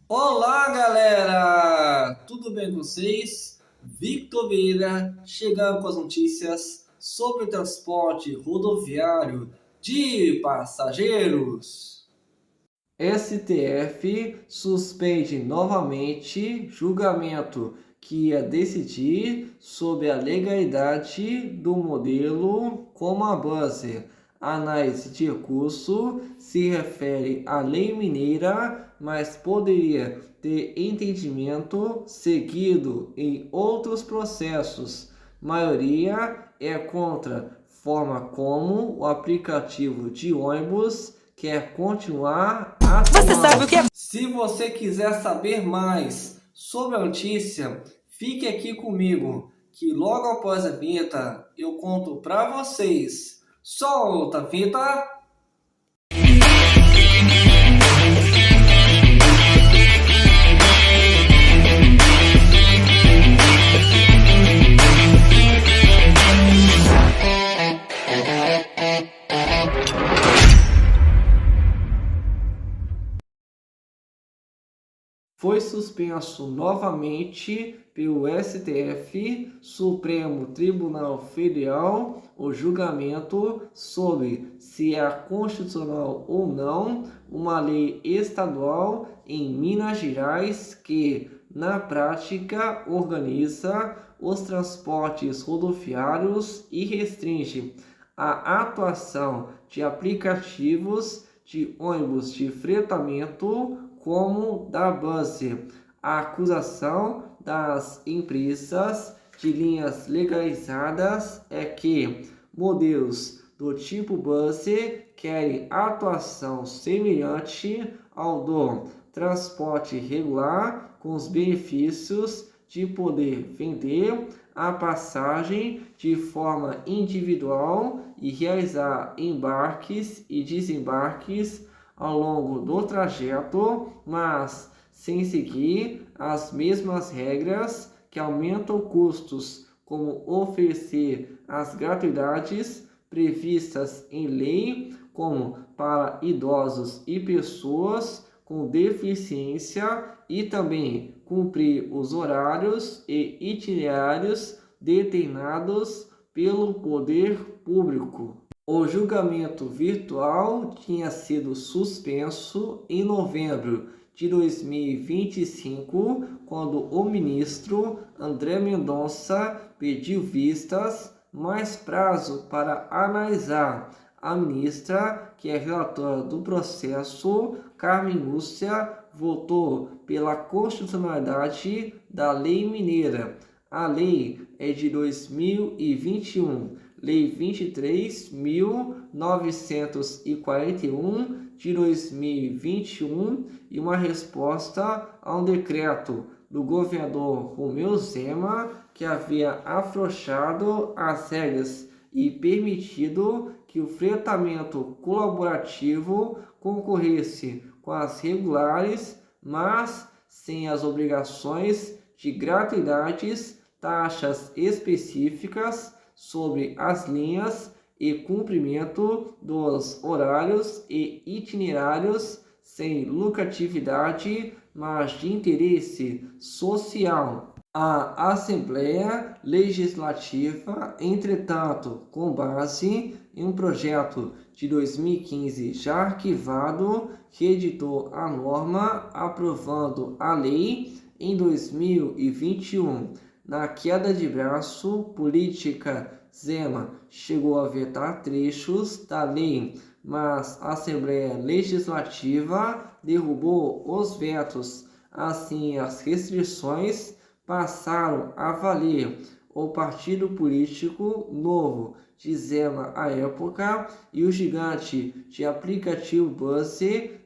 Olá, galera! Tudo bem com vocês? Victor Vieira chegando com as notícias sobre transporte rodoviário de passageiros. STF suspende novamente julgamento que ia decidir sobre a legalidade do modelo como a base. A análise de recurso se refere à lei mineira, mas poderia ter entendimento seguido em outros processos. Maioria é contra forma como o aplicativo de ônibus quer continuar Você atuando. sabe o que é? Se você quiser saber mais sobre a notícia, fique aqui comigo, que logo após a vinheta eu conto para vocês. Solta a vinheta! Foi suspenso novamente pelo STF, Supremo Tribunal Federal, o julgamento sobre se é constitucional ou não uma lei estadual em Minas Gerais que, na prática, organiza os transportes rodoviários e restringe a atuação de aplicativos de ônibus de fretamento como da base. A acusação das empresas de linhas legalizadas é que modelos do tipo base querem atuação semelhante ao do transporte regular, com os benefícios de poder vender a passagem de forma individual e realizar embarques e desembarques ao longo do trajeto, mas sem seguir as mesmas regras que aumentam custos, como oferecer as gratuidades previstas em lei, como para idosos e pessoas com deficiência, e também cumprir os horários e itinerários determinados pelo poder público. O julgamento virtual tinha sido suspenso em novembro de 2025, quando o ministro André Mendonça pediu vistas, mais prazo para analisar. A ministra, que é relatora do processo, Carmen Lúcia, votou pela constitucionalidade da lei mineira. A lei é de 2021, Lei 23.941 de 2021, e uma resposta a um decreto do governador Romeu Zema, que havia afrouxado as regras e permitido que o fretamento colaborativo concorresse com as regulares, mas sem as obrigações de gratuidades, taxas específicas sobre as linhas e cumprimento dos horários e itinerários sem lucratividade, mas de interesse social. A Assembleia Legislativa, entretanto, com base em um projeto de 2015 já arquivado, reeditou a norma, aprovando a lei em 2021. Na queda de braço política, Zema chegou a vetar trechos da lei, mas a Assembleia Legislativa derrubou os vetos. Assim, as restrições passaram a valer. O partido político Novo de Zema à época e o gigante de aplicativo Buzz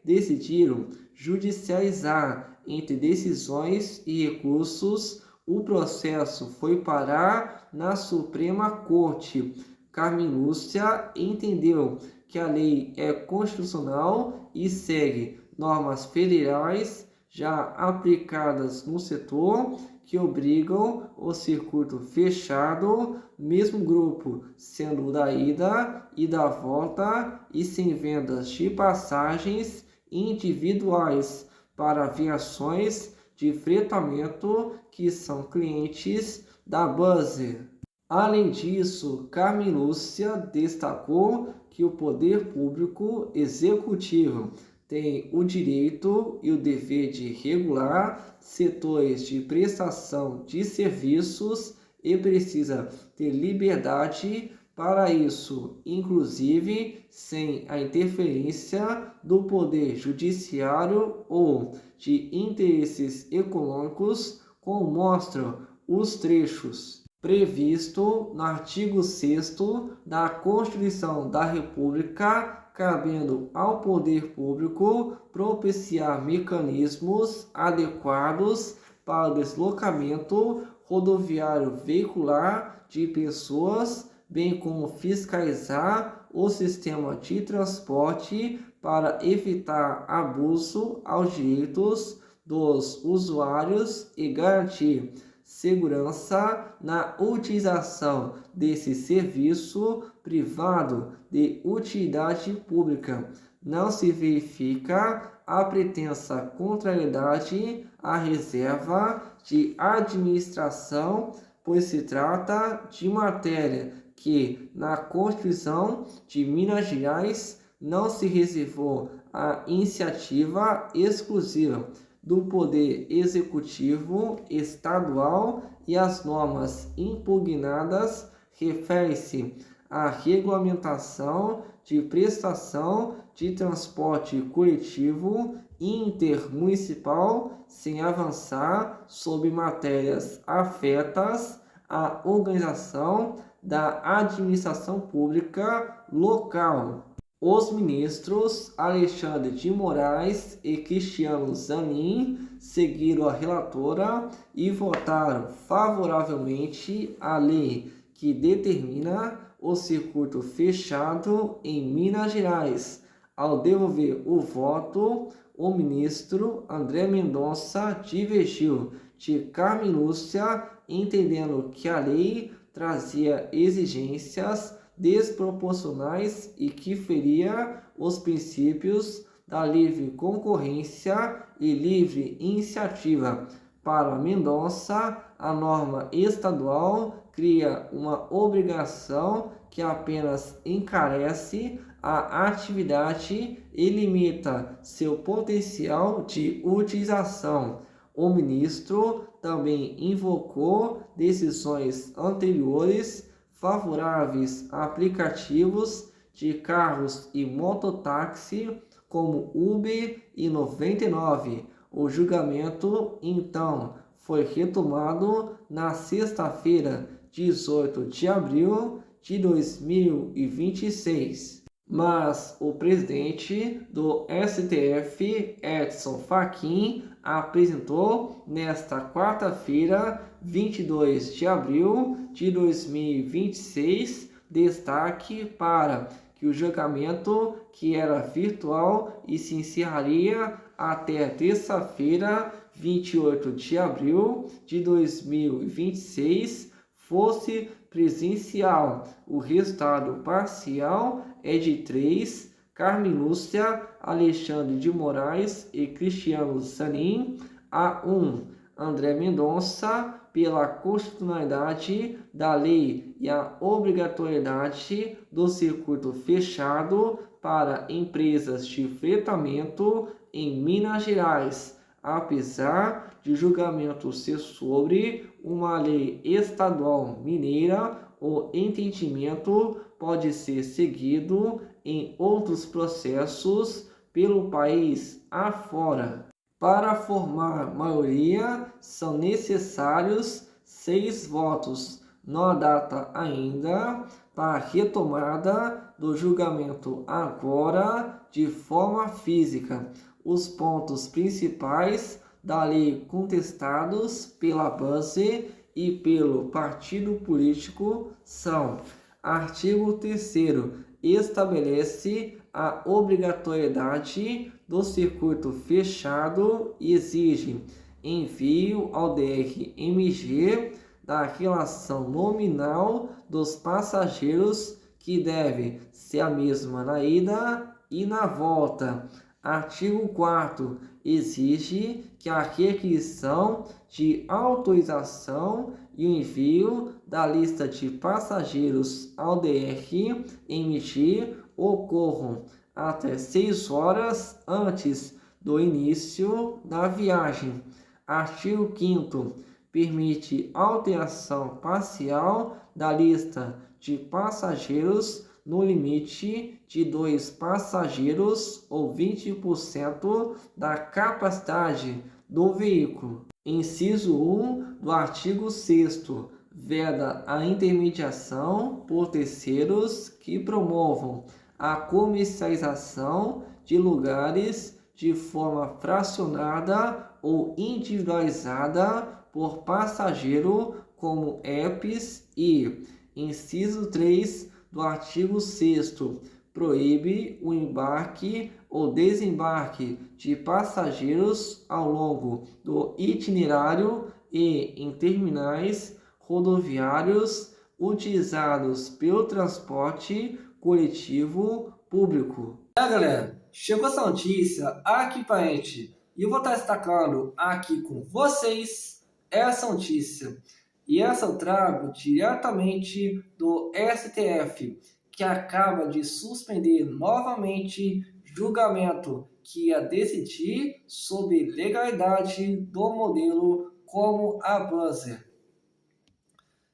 decidiram judicializar. Entre decisões e recursos, o processo foi parar na Suprema Corte. Carmen Lúcia entendeu que a lei é constitucional e segue normas federais já aplicadas no setor, que obrigam o circuito fechado, mesmo grupo sendo o da ida e da volta, e sem vendas de passagens individuais. para aviações de fretamento que são clientes da base. Além disso, Carmen Lúcia destacou que o poder público executivo tem o direito e o dever de regular setores de prestação de serviços e precisa ter liberdade para isso, inclusive sem a interferência do poder judiciário ou de interesses econômicos, como mostram os trechos previsto no artigo 6º da Constituição da República, cabendo ao poder público propiciar mecanismos adequados para o deslocamento rodoviário veicular de pessoas, bem como fiscalizar o sistema de transporte para evitar abuso aos direitos dos usuários e garantir segurança na utilização desse serviço privado de utilidade pública. Não se verifica a pretensa contrariedade à reserva de administração, pois se trata de matéria que, na Constituição de Minas Gerais, não se reservou a iniciativa exclusiva do Poder Executivo Estadual e as normas impugnadas referem-se à regulamentação de prestação de transporte coletivo intermunicipal, sem avançar sobre matérias afetas à organização da administração pública local. Os ministros Alexandre de Moraes e Cristiano Zanin seguiram a relatora e votaram favoravelmente a lei que determina o circuito fechado em Minas Gerais. Ao devolver o voto, o ministro André Mendonça divergiu de Carmen Lúcia, entendendo que a lei trazia exigências desproporcionais e que feria os princípios da livre concorrência e livre iniciativa. Para Mendonça, a norma estadual cria uma obrigação que apenas encarece a atividade e limita seu potencial de utilização. O ministro também invocou decisões anteriores favoráveis a aplicativos de carros e mototáxi como Uber e 99. O julgamento, então, foi retomado na sexta-feira, 18 de abril de 2026. Mas o presidente do STF, Edson Fachin, apresentou nesta quarta-feira, 22 de abril de 2026, destaque para que o julgamento, que era virtual e se encerraria até terça-feira, 28 de abril de 2026, fosse presencial. O resultado parcial é de 3, Carmen Lúcia, Alexandre de Moraes e Cristiano Zanin, a 1, André Mendonça, pela constitucionalidade da lei e a obrigatoriedade do circuito fechado para empresas de fretamento em Minas Gerais, apesar de julgamento ser sobre uma lei estadual mineira. O entendimento pode ser seguido em outros processos pelo país afora. Para formar maioria, são necessários 6 votos. Não há data ainda para a retomada do julgamento agora de forma física. Os pontos principais da lei contestados pela base e pelo partido político são: artigo 3º, estabelece a obrigatoriedade do circuito fechado e exige envio ao DRMG da relação nominal dos passageiros, que deve ser a mesma na ida e na volta. Artigo 4º, exige que a requisição de autorização e o envio da lista de passageiros ao DR emitir ocorram até 6 horas antes do início da viagem. Artigo 5º. Permite alteração parcial da lista de passageiros no limite de 2 passageiros ou 20% da capacidade do veículo. Inciso 1 do artigo 6º. Veda a intermediação por terceiros que promovam a comercialização de lugares de forma fracionada ou individualizada por passageiro, como apps, e inciso 3 do artigo 6º, proíbe o embarque ou desembarque de passageiros ao longo do itinerário e em terminais rodoviários utilizados pelo transporte coletivo público. Galera, chegou essa notícia aqui pra gente e eu vou estar destacando aqui com vocês essa notícia. E essa eu trago diretamente do STF, que acaba de suspender novamente julgamento que ia decidir sobre legalidade do modelo como a Buzzer.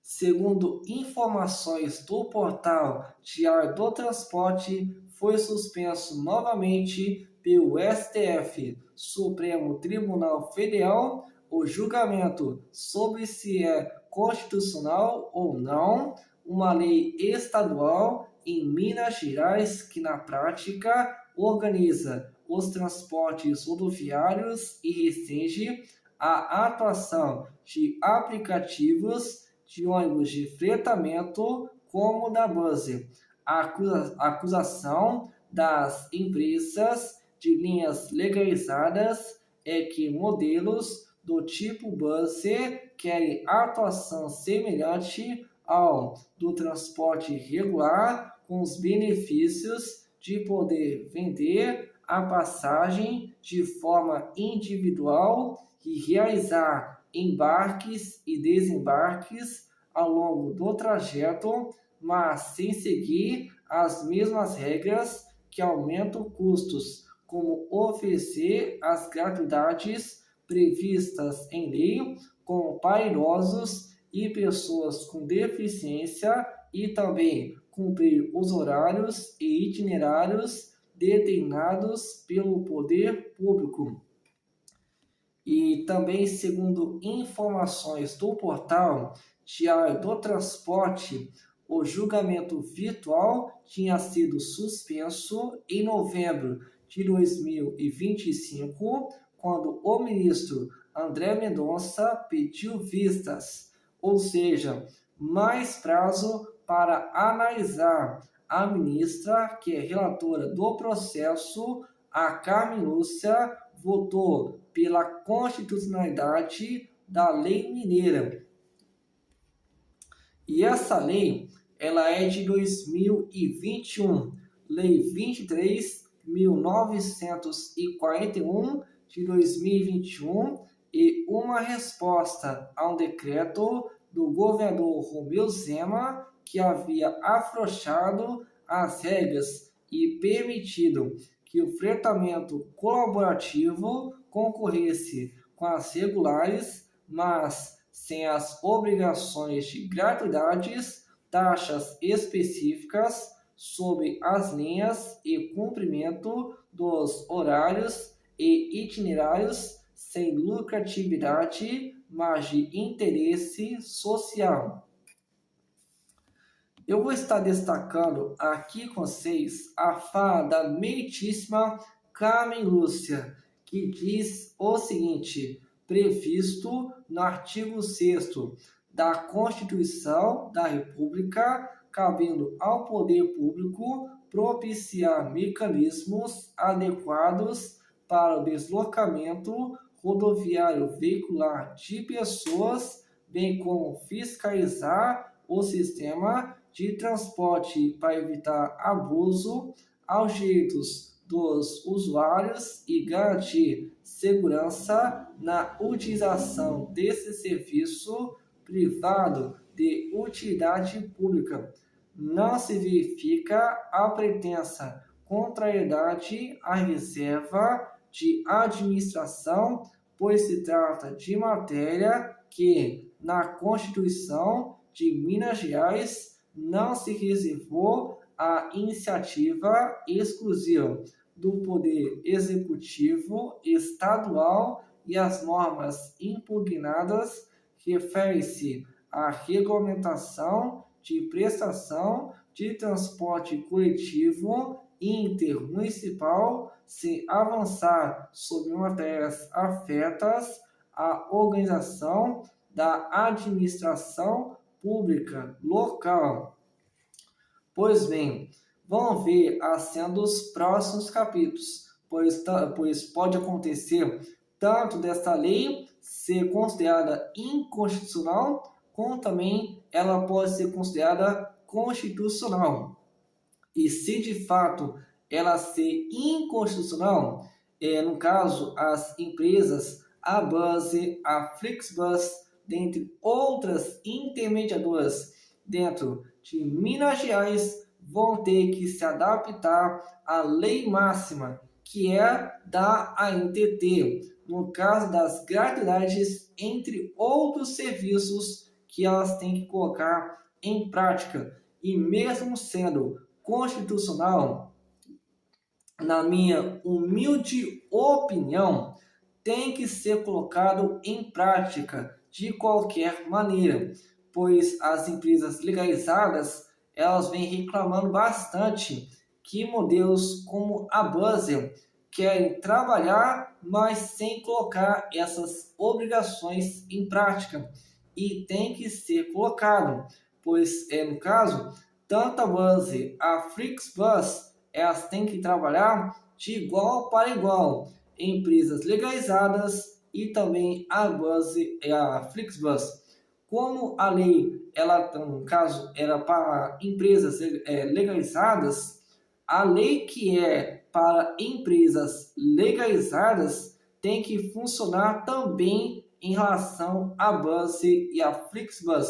Segundo informações do portal Diário do Transporte, foi suspenso novamente pelo STF, Supremo Tribunal Federal, o julgamento sobre se é constitucional ou não uma lei estadual em Minas Gerais que na prática organiza os transportes rodoviários e restringe a atuação de aplicativos de ônibus de fretamento como da Buzzer. A acusação das empresas de linhas legalizadas é que modelos do tipo Buzzer querem atuação semelhante ao do transporte regular, com os benefícios de poder vender a passagem de forma individual e realizar embarques e desembarques ao longo do trajeto, mas sem seguir as mesmas regras que aumentam custos, como oferecer as gratuidades previstas em lei, como para idosos e pessoas com deficiência, e também cumprir os horários e itinerários determinados pelo poder público. E também, segundo informações do portal Diário do Transporte, o julgamento virtual tinha sido suspenso em novembro de 2025, quando o ministro André Mendonça pediu vistas, ou seja, mais prazo para analisar. A ministra, que é relatora do processo, a Carmen Lúcia, votou pela constitucionalidade da lei mineira. E essa lei, ela é de 2021, Lei 23.941 de 2021, e uma resposta a um decreto do governador Romeu Zema, que havia afrouxado as regras e permitido que o fretamento colaborativo concorresse com as regulares, mas sem as obrigações de gratuidades, taxas específicas sobre as linhas e cumprimento dos horários e itinerários, sem lucratividade, mas de interesse social. Eu vou estar destacando aqui com vocês a fala da meritíssima Carmen Lúcia, que diz o seguinte: previsto no artigo 6º da Constituição da República, cabendo ao poder público propiciar mecanismos adequados para o deslocamento rodoviário veicular de pessoas, bem como fiscalizar o sistema de transporte para evitar abuso aos direitos dos usuários e garantir segurança na utilização desse serviço privado de utilidade pública. Não se verifica a pretensa contrariedade à reserva de administração, pois se trata de matéria que, na Constituição de Minas Gerais, não se reservou à iniciativa exclusiva do Poder Executivo Estadual e as normas impugnadas referem-se à regulamentação de prestação de transporte coletivo intermunicipal, sem avançar sobre matérias afetas à organização da administração pública local. Pois bem, vamos ver a cena dos próximos capítulos, pois pode acontecer tanto desta lei ser considerada inconstitucional, como também ela pode ser considerada constitucional. E se de fato ela ser inconstitucional, no caso, as empresas, a Buzz, a Flixbus, dentre outras intermediadoras dentro de Minas Gerais, vão ter que se adaptar à lei máxima, que é da ANTT, no caso das gratuidades, entre outros serviços que elas têm que colocar em prática. E mesmo sendo constitucional, na minha humilde opinião, tem que ser colocado em prática de qualquer maneira, pois as empresas legalizadas, elas vêm reclamando bastante que modelos como a Buzzer querem trabalhar, mas sem colocar essas obrigações em prática. E tem que ser colocado, pois, no caso, tanto a Buzzer, a Flixbus, elas têm que trabalhar de igual para igual, empresas legalizadas e também a Buzzer e a Flixbus. Como a lei, ela, no caso, era para empresas legalizadas, a lei que é para empresas legalizadas tem que funcionar também em relação à Buzzer e à Flixbus.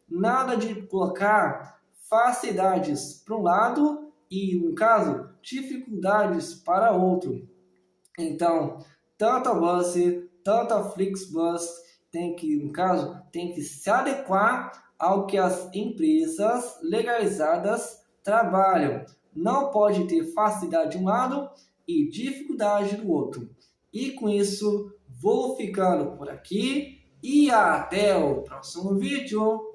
Nada de colocar facilidades para um lado e, no caso, dificuldades para outro. Então, tanto a Buzzer, tanto a Flixbus tem que, no caso, tem que se adequar ao que as empresas legalizadas trabalham. Não pode ter facilidade de um lado e dificuldade do outro. E com isso, vou ficando por aqui e até o próximo vídeo.